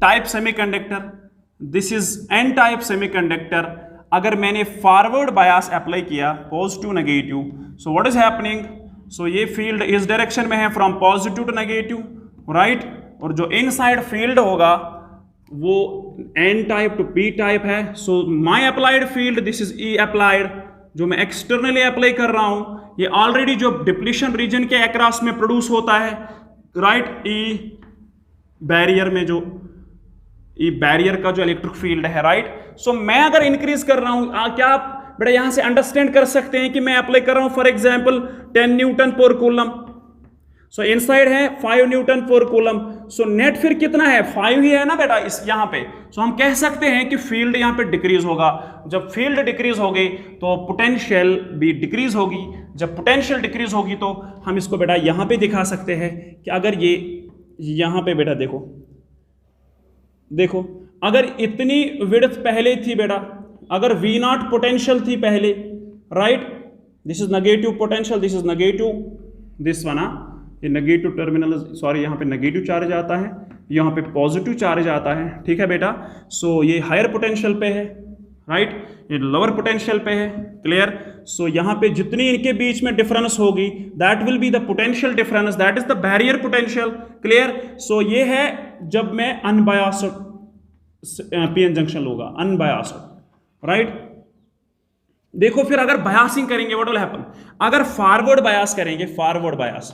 type semiconductor, this is N type semiconductor. अगर मैंने फॉरवर्ड बायस अप्लाई किया positive negative, so what is happening, so ये फील्ड इस डायरेक्शन में है from positive to negative, right. और जो इनसाइड फील्ड होगा वो N type to P type है। So my applied field this is E applied, जो मैं एक्सटर्नली अप्लाई कर रहा हूं ये ऑलरेडी जो डिप्लीशन रीजन के अक्रॉस में प्रोड्यूस होता है, राइट। ई बैरियर में जो ये बैरियर का जो इलेक्ट्रिक फील्ड है, राइट। सो मैं अगर इंक्रीज कर रहा हूं, क्या आप बेटा यहां से अंडरस्टैंड कर सकते हैं कि मैं अप्लाई कर रहा हूं फॉर एग्जांपल 10 न्यूटन पर कूलम, सो इनसाइड है 5 न्यूटन पर कूलम। सो नेट फिर कितना है, 5 ही है ना बेटा इस यहाँ पे। सो हम कह सकते हैं कि फील्ड यहाँ पे डिक्रीज होगा। जब फील्ड डिक्रीज होगी तो पोटेंशियल भी डिक्रीज होगी। जब पोटेंशियल डिक्रीज होगी तो हम इसको बेटा यहाँ पे दिखा सकते हैं कि अगर ये यहाँ पे बेटा देखो देखो, अगर इतनी विड्थ पहले थी बेटा, अगर V नॉट पोटेंशियल थी पहले, right, this is negative potential, this is negative, this one, ये नेगेटिव टर्मिनल, सॉरी यहाँ पे नेगेटिव चार्ज आता है, यहाँ पे पॉजिटिव चार्ज आता है, ठीक है बेटा। सो ये हायर पोटेंशियल पे है, राइट, ये लोअर पोटेंशियल पे है, क्लियर। सो यहाँ पे जितनी इनके बीच में डिफरेंस होगी that will be the potential difference, that is the barrier potential, clear. So ये है जब मैं अनबायस्ड पीएन जंक्शन होगा, अनबायस्ड, राइट। देखो फिर अगर बायसिंग करेंगे व्हाट विल हैपन, अगर फॉरवर्ड बायस करेंगे, फॉरवर्ड बायस,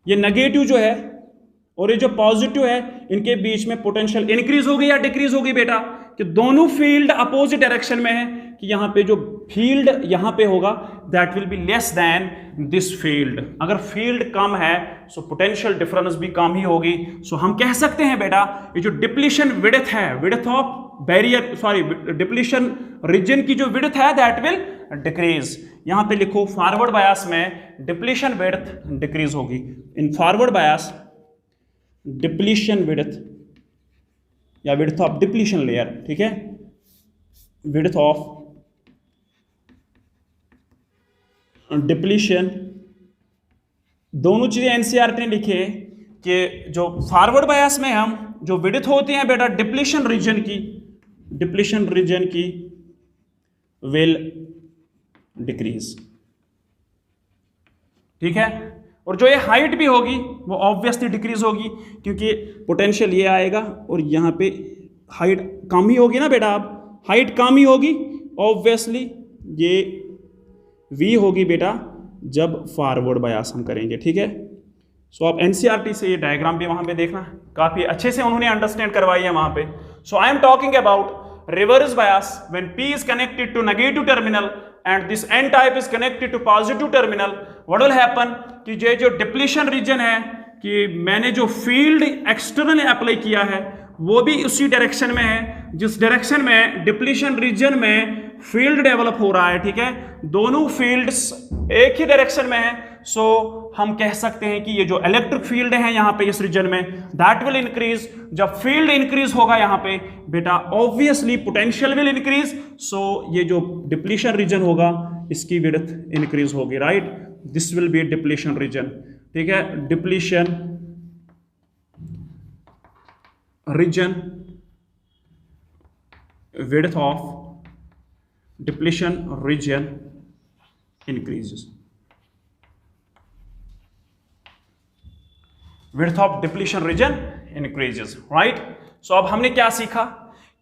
ये नेगेटिव जो है और ये जो पॉजिटिव है इनके बीच में पोटेंशियल इंक्रीज होगी या डिक्रीज होगी बेटा, कि दोनों फील्ड अपोजिट डायरेक्शन में है, कि यहां पे जो फील्ड यहां पे होगा that will be less than this field. अगर फील्ड कम है सो पोटेंशियल डिफरेंस भी कम ही होगी। सो हम कह सकते हैं बेटा ये जो डिप्लीशन विड्थ है, width of barrier, sorry depletion region की जो विड्थ है दैट विल डिक्रीज। यहां पे लिखो फॉरवर्ड बायस में डिप्लीशन विड्थ डिक्रीज होगी। इन फॉरवर्ड बायस डिप्लीशन विड्थ या विड्थ ऑफ डिप्लीशन लेयर, ठीक है, विड्थ ऑफ डिप्लीशन, दोनों चीजें एनसीईआरटी ने लिखे कि जो फॉरवर्ड बायस में हम जो विड्थ होती हैं बेटा डिप्लीशन रीजन की विल डिक्रीज, ठीक है। और जो ये हाइट भी होगी वो ऑब्वियसली डिक्रीज होगी, क्योंकि पोटेंशियल ये आएगा और यहाँ पे हाइट कम ही होगी ना बेटा, अब हाइट कम ही होगी ऑब्वियसली, ये V होगी बेटा जब फॉरवर्ड बायस हम करेंगे, ठीक है। सो आप एनसीईआरटी से ये डायग्राम भी वहां पे देखना, काफी अच्छे से उन्होंने अंडरस्टैंड करवाई है वहां पे। So I am talking about reverse bias when P is connected to negative terminal and this N type is connected to positive terminal, what will happen कि ये जो डिप्लीशन रीजन है, कि मैंने जो फील्ड एक्सटर्नल अप्लाई किया है वो भी उसी डायरेक्शन में है जिस डायरेक्शन में डिप्लीशन रीजन में फील्ड डेवलप हो रहा है, ठीक है, दोनों फील्ड्स एक ही डायरेक्शन में है। सो हम कह सकते हैं कि ये जो इलेक्ट्रिक फील्ड है यहाँ पे इस रीजन में दैट विल इंक्रीज। जब फील्ड इंक्रीज होगा यहाँ पे बेटा ऑब्वियसली पोटेंशियल विल इंक्रीज। सो ये जो डिप्लीशन रीजन होगा इसकी विड्थ इंक्रीज होगी, right, this will B depletion region, ठीक है, depletion reason width of depletion region increases, width of depletion region increases, right। so अब हमने क्या सीखा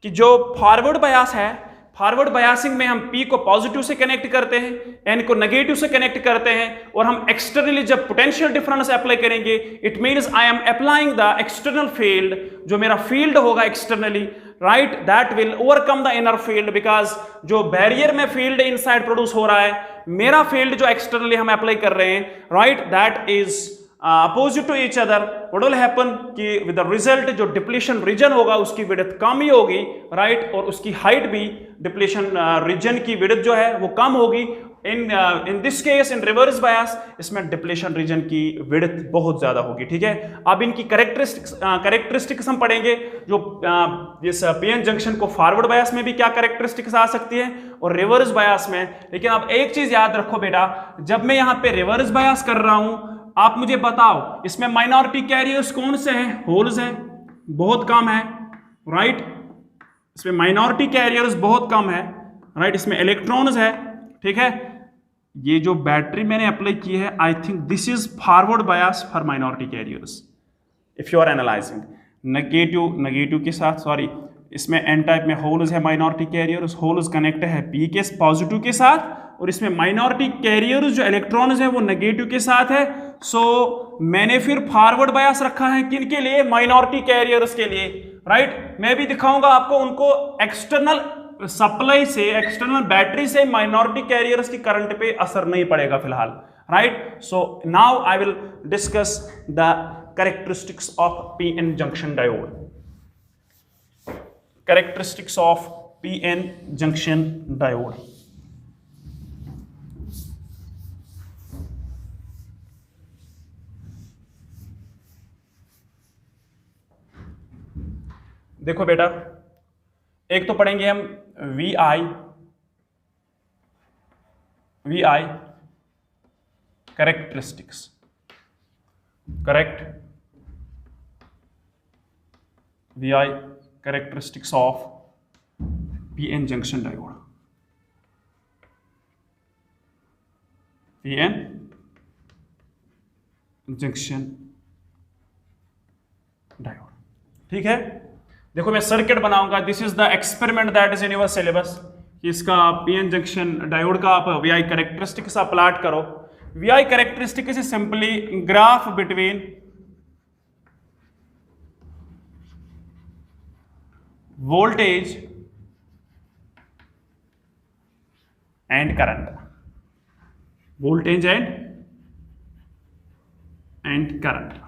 कि जो फॉरवर्ड बायस है, फॉरवर्ड बायसिंग में हम P को पॉजिटिव से कनेक्ट करते हैं, N को नेगेटिव से कनेक्ट करते हैं, और हम एक्सटर्नली जब पोटेंशियल डिफरेंस अप्लाई करेंगे it means I am applying the external field, जो मेरा फील्ड होगा externally, right, that will overcome the inner field, because जो बैरियर में फील्ड इनसाइड प्रोड्यूस हो रहा है, मेरा फील्ड जो एक्सटर्नली हम अप्लाई कर रहे हैं, right, that is opposite to each other. What will happen कि विद द रिजल्ट जो डिप्लीशन रीजन होगा उसकी विड्थ कम ही होगी, राइट, और उसकी हाइट भी डिप्लीशन रीजन की विड्थ जो है वो कम होगी। In this case in reverse bias इसमें डिप्लीशन रीजन की विड्थ बहुत ज्यादा होगी, ठीक है। अब इनकी कैरेक्टरिस्टिक्स हम पढ़ेंगे, जो इस पीएन जंक्शन को फॉरवर्ड बायस में भी क्या कैरेक्टरिस्टिक्स आ सकती है और रिवर्स बायस में। लेकिन अब एक चीज याद रखो बेटा, जब मैं यहाँ पे रिवर्स बायस कर रहा हूं आप मुझे बताओ इसमें माइनॉरिटी कैरियर्स कौन से हैं, होल्स हैं, बहुत कम है, राइट, इसमें माइनॉरिटी कैरियर्स बहुत कम है, राइट, इसमें इलेक्ट्रॉन्स है, ठीक है। ये जो बैटरी मैंने अप्लाई की है I think this is forward bias for minority carriers if you are analysing negative के साथ, सॉरी, इसमें एन टाइप में होल्स है माइनॉरिटी कैरियर, उस होल्स कनेक्ट है पी के पॉजिटिव के साथ, और इसमें माइनॉरिटी कैरियर्स जो इलेक्ट्रॉन्स है वो नेगेटिव के साथ है। सो मैंने फिर फॉरवर्ड बायस रखा है किन के लिए, माइनॉरिटी कैरियर्स के लिए, राइट। मैं भी दिखाऊंगा आपको उनको एक्सटर्नल सप्लाई से, एक्सटर्नल बैटरी से माइनॉरिटी कैरियर्स की करंट पे असर नहीं पड़ेगा फिलहाल, right? So now I will discuss the characteristics of PN junction diode. Characteristics of PN junction diode. देखो बेटा, एक तो पढ़ेंगे हम VI characteristics, correct, VI characteristics of PN junction diode, PN junction diode. ठीक है, देखो मैं सर्किट बनाऊंगा, this is the experiment that is in your syllabus. इसका PN जंक्शन डायोड का आप VI कैरेक्टरिस्टिक्स आप प्लॉट करो। VI characteristics is simply graph between voltage and current, voltage and current.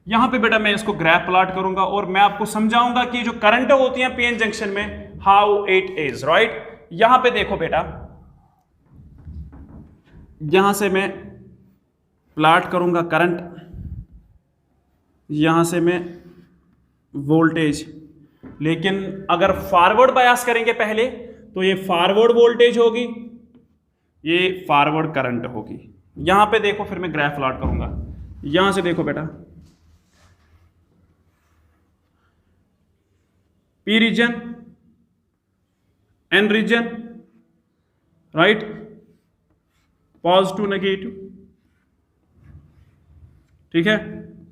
यहां पे बेटा मैं इसको ग्राफ प्लॉट करूंगा और मैं आपको समझाऊंगा कि जो करंट होती है PN जंक्शन में, हाउ इट इज, राइट। यहां पे देखो बेटा, यहां से मैं प्लॉट करूंगा करंट, यहां से मैं वोल्टेज, लेकिन अगर फॉरवर्ड बायस करेंगे पहले तो ये फॉरवर्ड वोल्टेज होगी, ये फॉरवर्ड करंट होगी। यहां पे देखो, फिर मैं ग्राफ प्लॉट करूंगा। यहां से देखो बेटा, P region, N region, right, positive negative, ठीक है,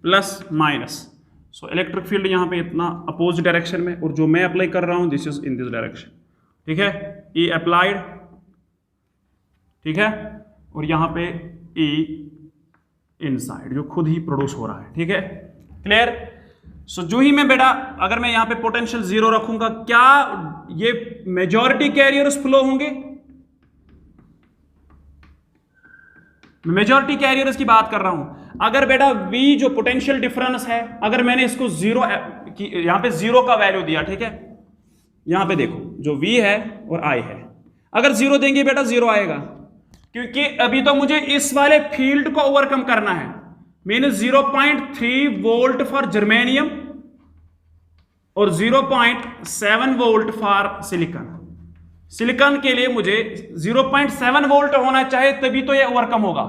plus minus. So electric field यहां पे इतना अपोजिट डायरेक्शन में, और जो मैं अप्लाई कर रहा हूं this is in this direction, ठीक है, E अप्लाइड, ठीक है, और यहां पे E इनसाइड जो खुद ही प्रोड्यूस हो रहा है, ठीक है, क्लियर। सो जो ही मैं बेटा, अगर मैं यहां पे पोटेंशियल जीरो रखूंगा, क्या ये मेजॉरिटी कैरियर्स फ्लो होंगे? मेजॉरिटी कैरियर्स की बात कर रहा हूं। अगर बेटा V जो पोटेंशियल डिफरेंस है, अगर मैंने इसको जीरो, यहां पे जीरो का वैल्यू दिया, ठीक है, यहां पे देखो जो V है और I है, अगर जीरो देंगे बेटा जीरो आएगा, क्योंकि अभी तो मुझे इस वाले फील्ड को ओवरकम करना है। मीन 0.3 वोल्ट फॉर जर्मेनियम और 0.7 वोल्ट फॉर सिलिकॉन। सिलिकॉन के लिए मुझे 0.7 वोल्ट होना चाहिए तभी तो ये ओवरकम होगा,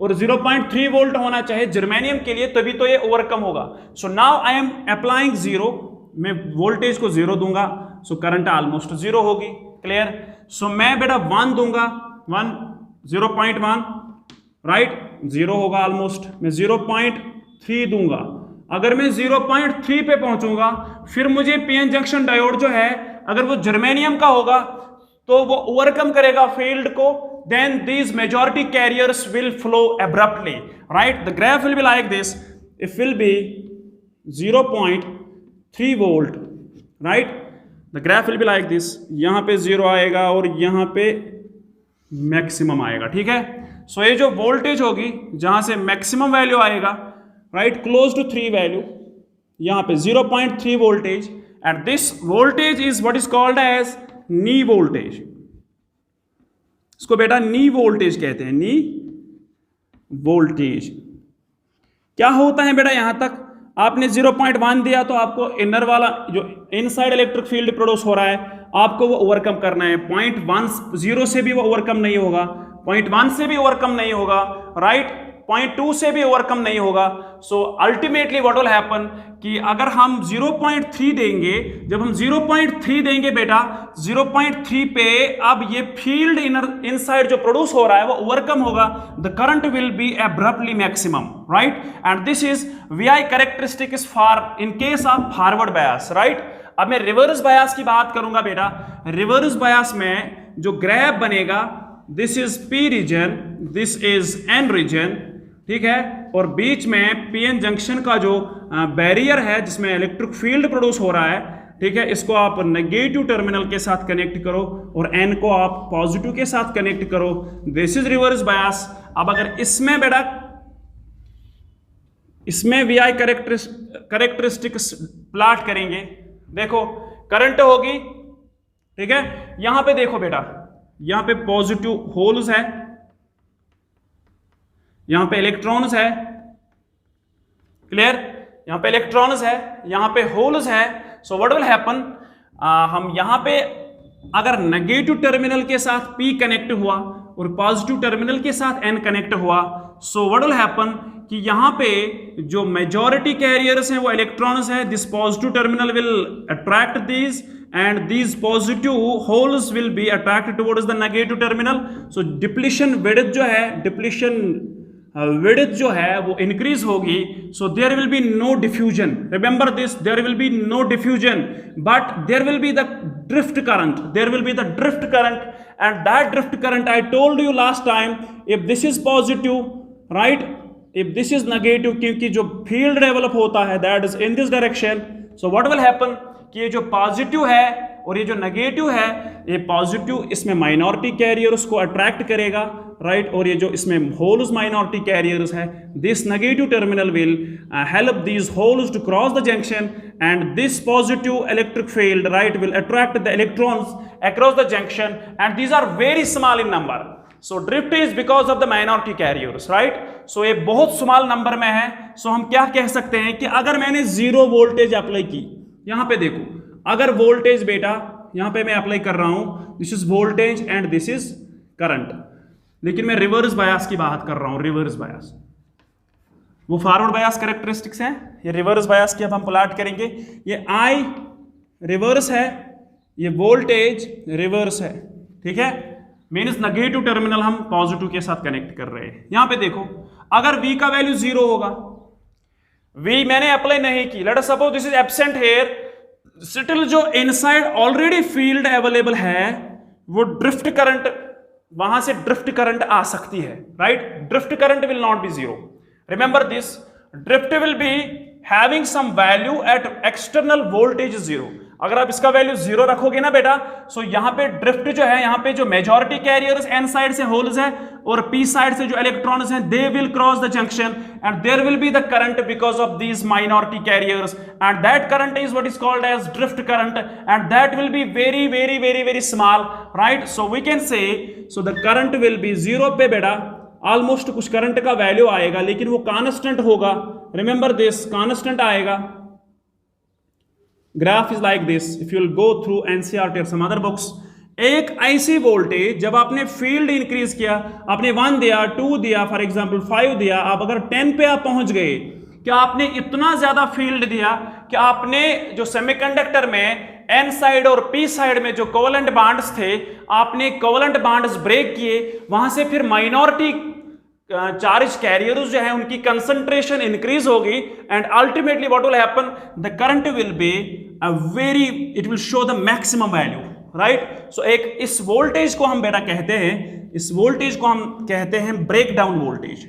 और 0.3 वोल्ट होना चाहिए जर्मेनियम के लिए तभी तो ये ओवरकम होगा। सो now I am applying zero, मैं वोल्टेज को जीरो दूंगा, सो करंट ऑलमोस्ट जीरो होगी, क्लियर। सो मैं बेटा 1 दूंगा, 0.1, राइट, जीरो होगा ऑलमोस्ट। मैं 0.3 दूंगा, अगर मैं 0.3 पे पहुंचूंगा, फिर मुझे PN जंक्शन डायोड जो है, अगर वो जर्मेनियम का होगा तो वो ओवरकम करेगा फील्ड को, then these majority carriers will flow abruptly, right. The graph will be like this, it will be 0.3 volt, right, the graph will be like this. यहां पे जीरो आएगा और यहां पे मैक्सिमम आएगा, ठीक है। सो ये जो वोल्टेज होगी, जहां से मैक्सिमम वैल्यू आएगा, राइट, क्लोज टू 3 वैल्यू, यहां पे 0.3 voltage, and this voltage is what is called as knee voltage. इसको बेटा नी वोल्टेज कहते हैं, नी वोल्टेज। क्या होता है बेटा, यहां तक आपने 0.1 दिया तो आपको इनर वाला जो इनसाइड इलेक्ट्रिक फील्ड प्रोड्यूस हो रहा है, आपको वो ओवरकम करना है। 0.10 से भी वो ओवरकम नहीं होगा, 0.1 से भी ओवरकम नहीं होगा, राइट, 0.2 से भी ओवरकम नहीं होगा। So ultimately what will happen कि अगर हम 0.3 देंगे, जब हम 0.3 देंगे बेटा, 0.3 पे अब ये फील्ड इनसाइड जो प्रोड्यूस हो रहा है वो ओवरकम होगा, the current will B abruptly maximum, right, and this is VI characteristic is for in case of forward bias, right. अब मैं रिवर्स बायस की बात करूंगा बेटा। रिवर्स बायस में जो ग्राफ बनेगा, this is P region, this is N region, ठीक है, और बीच में PN जंक्शन का जो बैरियर है जिसमें इलेक्ट्रिक फील्ड प्रोड्यूस हो रहा है, ठीक है, इसको आप नेगेटिव टर्मिनल के साथ कनेक्ट करो और n को आप पॉजिटिव के साथ कनेक्ट करो, दिस इज रिवर्स बायस। अब अगर इसमें बेटा इसमें वी आई करेक्टरिस्टिक्स प्लॉट करेंगे, देखो करंट होगी, ठीक है, यहां पे देखो बेटा, यहां पे पॉजिटिव होल्स है, यहां पे इलेक्ट्रॉन्स है, क्लियर, यहां पे इलेक्ट्रॉन्स है, यहां पे होल्स है। सो व्हाट विल हैपन, हम यहां पे अगर नेगेटिव टर्मिनल के साथ P कनेक्ट हुआ और पॉजिटिव टर्मिनल के साथ N कनेक्ट हुआ, सो व्हाट विल हैपन कि यहां पे जो मेजॉरिटी कैरियर्स हैं वो इलेक्ट्रॉन्स हैं, this positive terminal will attract these and these positive holes will be attracted towards the negative terminal. So depletion width जो है, depletion width जो है वो increase होगी, so there will be no diffusion, remember this, there will be no diffusion, but there will be the drift current, there will be the drift current, and that drift current I told you last time, if this is positive, right, if this is negative, क्योंकि जो field develop होता है that is in this direction, so what will happen कि ये जो positive है और ये जो नेगेटिव है, ये पॉजिटिव इसमें माइनॉरिटी कैरियर्स को अट्रैक्ट करेगा, राइट, और ये जो इसमें होल्स माइनॉरिटी कैरियर्स है, this negative terminal will help these holes to cross the junction and this positive electric field, right, will attract the electrons across the junction and these are very small in number. So drift is because of the minority carriers, right, so ये बहुत small number में है। सो हम क्या कह सकते हैं कि अगर मैंने 0 वोल्टेज अप्लाई की, यहां पे देखो, अगर वोल्टेज बेटा यहां पे मैं अप्लाई कर रहा हूं, this is voltage and this is current, लेकिन मैं रिवर्स बायस की बात कर रहा हूं, रिवर्स बायस, वो फॉरवर्ड बायस कैरेक्टरिस्टिक्स हैं, ये रिवर्स बायस की अब हम प्लॉट करेंगे। ये I रिवर्स है, ये वोल्टेज रिवर्स है, ठीक है, मीन्स नेगेटिव टर्मिनल हम पॉजिटिव के साथ कनेक्ट कर रहे हैं। यहां पे देखो, अगर V का वैल्यू 0 होगा, V मैंने अप्लाई नहीं की, let us suppose this is absent here, still जो इनसाइड ऑलरेडी फील्ड अवेलेबल है वो ड्रिफ्ट करंट, वहां से ड्रिफ्ट करंट आ सकती है, right, drift current will not be 0, remember this, drift will be having some value at external voltage 0। अगर आप इसका वैल्यू 0 रखोगे ना बेटा, सो यहां पे ड्रिफ्ट जो है, यहां पे जो मेजॉरिटी कैरियर्स N साइड से होल्स है और P साइड से जो इलेक्ट्रॉन्स हैं, they will cross the junction and there will be the current because of these minority carriers and that current is what is called as drift current and that will be very very very very small, right. So we can say, so the current will be 0 पे बेटा almost कुछ current का value आएगा, लेकिन वो constant होगा, remember this, constant आएगा। Graph is like this, if you will go through NCERT और सम अदर बुक्स, एक ऐसी वोल्टेज जब आपने फील्ड इंक्रीज किया, आपने 1 दिया, 2 दिया, फॉर एग्जांपल 5 दिया, आप अगर 10 पे आप पहुंच गए, क्या आपने इतना ज्यादा फील्ड दिया कि आपने जो सेमीकंडक्टर में N साइड और P साइड में जो कोवेलेंट बॉन्ड्स थे, आपने कोवेलेंट बॉन्ड्स ब्रेक किए, वहां से फिर माइनॉरिटी चार्ज कैरियर्स जो है उनकी कंसंट्रेशन इंक्रीज होगी and ultimately what will happen, the current will be a very, it will show the maximum value, right. So एक इस वोल्टेज को हम बेटा कहते हैं, इस वोल्टेज को हम कहते हैं breakdown voltage,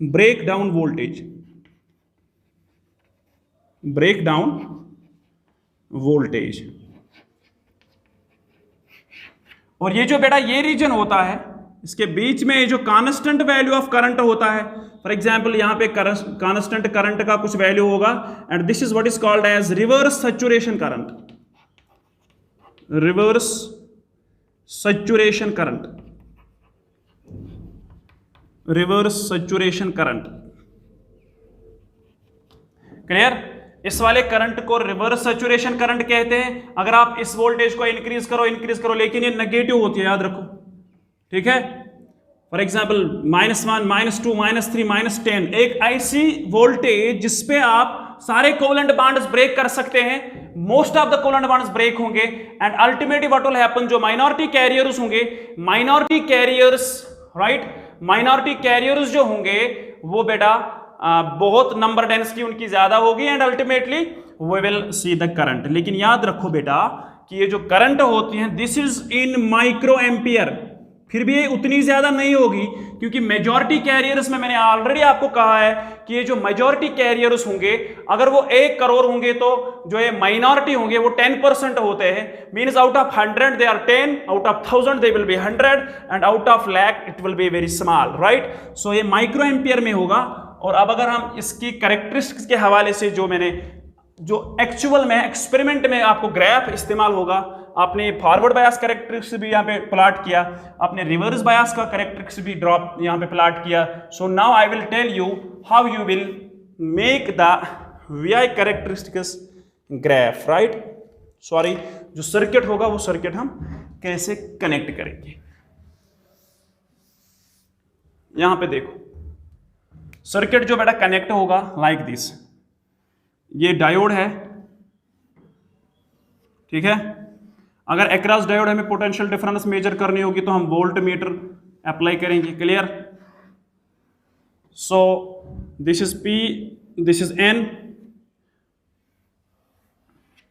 breakdown voltage, breakdown voltage. और ये जो बेटा ये रीजन होता है, इसके बीच में जो कांस्टेंट वैल्यू ऑफ करंट होता है, फॉर एग्जांपल यहां पे कांस्टेंट करंट का कुछ वैल्यू होगा and this is what is called as reverse saturation current, reverse saturation current, reverse saturation current, clear. इस वाले करंट को रिवर्स सैचुरेशन करंट कहते हैं। अगर आप इस वोल्टेज को इंक्रीज करो, लेकिन ये नेगेटिव होती है, याद रखो, ठीक है। फॉर एग्जाम्पल -1, -2, -3, -10, एक ऐसी वोल्टेज जिसपे आप सारे कोवेलेंट बॉन्ड्स ब्रेक कर सकते हैं, most of the covalent bonds break होंगे and ultimately what will happen, जो माइनॉरिटी कैरियर्स होंगे, minority carriers, right, minority carriers जो होंगे वो बेटा बहुत नंबर डेंसिटी उनकी ज्यादा होगी and ultimately we will see the current. लेकिन याद रखो बेटा कि ये जो करंट होती है, this is in micro ampere, फिर भी ये उतनी ज्यादा नहीं होगी, क्योंकि मेजॉरिटी कैरियर्स में मैंने ऑलरेडी आपको कहा है कि ये जो मेजॉरिटी कैरियर्स होंगे, अगर वो 1 करोड़ होंगे तो जो ये माइनॉरिटी होंगे वो 10% होते हैं। Means out of 100 they are 10, out of 1000 they will be 100 and out of lakh it will be very small, right. So ये माइक्रो एम्पियर में होगा। और अब अगर हम इसकी कैरेक्टरिस्टिक्स के हवाले से जो एक्चुअल में एक्सपेरिमेंट में आपको ग्राफ इस्तेमाल होगा, आपने फॉरवर्ड बायस कैरेक्टरिस्टिक्स भी यहाँ पे प्लॉट किया, आपने रिवर्स बायस का कैरेक्टरिस्टिक्स भी ड्रॉप यहाँ पे प्लॉट किया। So now I will tell you how you will make the VI characteristics graph, right. Sorry, जो सर्किट होगा वो सर्किट हम कैसे कनेक्ट करेंगे। यहां पे देखो, सर्किट जो बेटा कनेक्ट होगा लाइक दिस, ये डायोड है, ठीक है। अगर अक्रॉस डायोड हमें पोटेंशियल डिफरेंस मेजर करनी होगी तो हम वोल्ट मीटर अप्लाई करेंगे, clear. So this is P, this is N,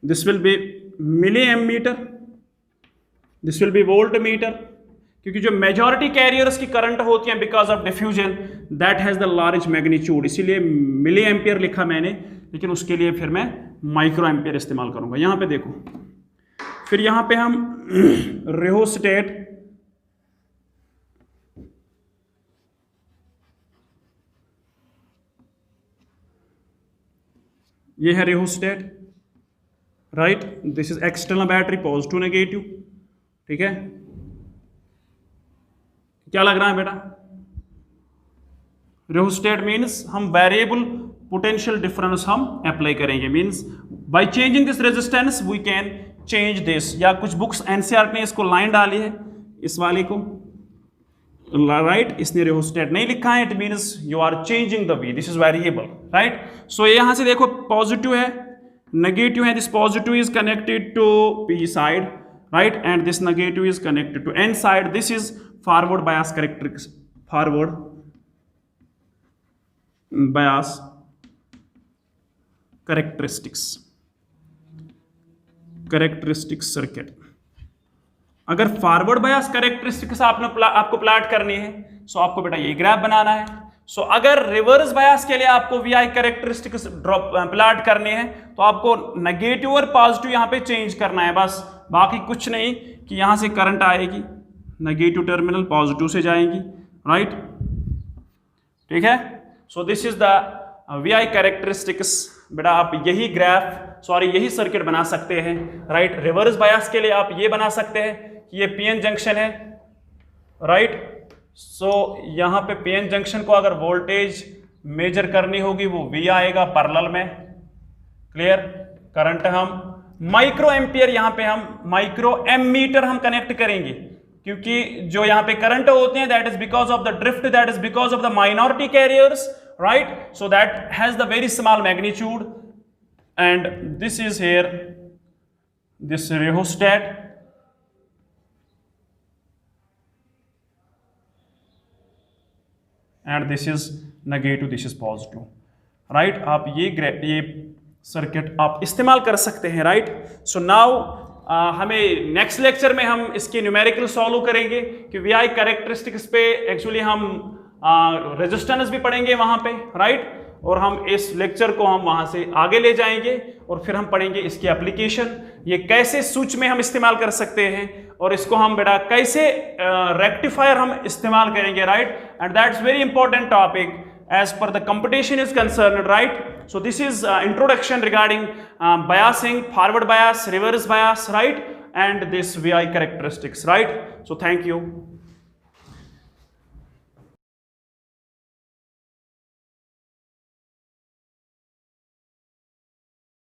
this will be milliammeter, this will be voltmeter, क्योंकि जो मेजॉरिटी कैरियर्स की करंट होती है because of diffusion that has the large magnitude, इसीलिए milli ampere लिखा मैंने, लेकिन उसके लिए फिर मैं माइक्रो एम्पियर इस्तेमाल करूंगा। यहां पे देखो, फिर यहां पे हम रियोस्टेट, ये है rheostat, right. This is external battery, positive negative, ठीक है। क्या लग रहा है बेटा? रियोस्टेट मीन्स हम वेरिएबल पोटेंशियल डिफरेंस हम अप्लाई करेंगे, means by changing this resistance we can change this. या कुछ बुक्स एनसीईआरटी ने इसको लाइन डाली है, इस वाले को, राइट, इसने रियोस्टेट नहीं लिखा है, it means you are changing the V, this is variable, right. So यहां से देखो पॉजिटिव है, नेगेटिव है, this positive is connected to P side, right, and this negative is connected to N side. This is forward bias characteristics, forward bias characteristics circuit. अगर forward बायस characteristics आपको plot करनी है, सो आपको बेटा ये ग्राफ बनाना है। सो अगर रिवर्स बायस के लिए आपको वीआई कैरेक्टरिस्टिक्स प्लॉट करनी है तो आपको नेगेटिव और पॉजिटिव यहां पे चेंज करना है, बस, बाकी कुछ नहीं। कि यहां से करंट आएगी, नेगेटिव टर्मिनल पॉजिटिव से जाएंगी, राइट, ठीक है। So this is the VI characteristics. बेटा आप यही यही सर्किट बना सकते हैं, राइट। रिवर्स बायस के लिए आप ये बना सकते हैं कि ये पीएन जंक्शन है, राइट। सो यहां पे पीएन जंक्शन को अगर वोल्टेज मेजर करनी होगी वो V आएगा पैरेलल में, क्लियर। करंट हम माइक्रो एम्पियर, यहां पे हम माइक्रो एमीटर हम कनेक्ट करेंगे, क्योंकि जो यहां पे करंट होते हैं that is because of the drift, that is because of the minority carriers, right. So that has the very small magnitude and this is here this rheostat, and this is negative, this is positive, right. आप ये circuit आप इस्तेमाल कर सकते हैं, right. So now हमें next lecture में हम इसकी न्यूमेरिकल सॉल्व करेंगे कि वीआई कैरेक्टरिस्टिक्स पे एक्चुअली हम रेजिस्टेंस भी पढ़ेंगे वहां पे, राइट। और हम इस लेक्चर को हम वहां से आगे ले जाएंगे और फिर हम पढ़ेंगे इसकी एप्लीकेशन, ये कैसे स्विच में हम इस्तेमाल कर सकते हैं और इसको हम बेटा कैसे रेक्टिफायर हम इस्तेमाल करेंगे, right. And that's very important topic as per the competition is concerned, right. So this is introduction regarding biasing, forward bias, reverse bias, right, and this VI characteristics, right. So thank you.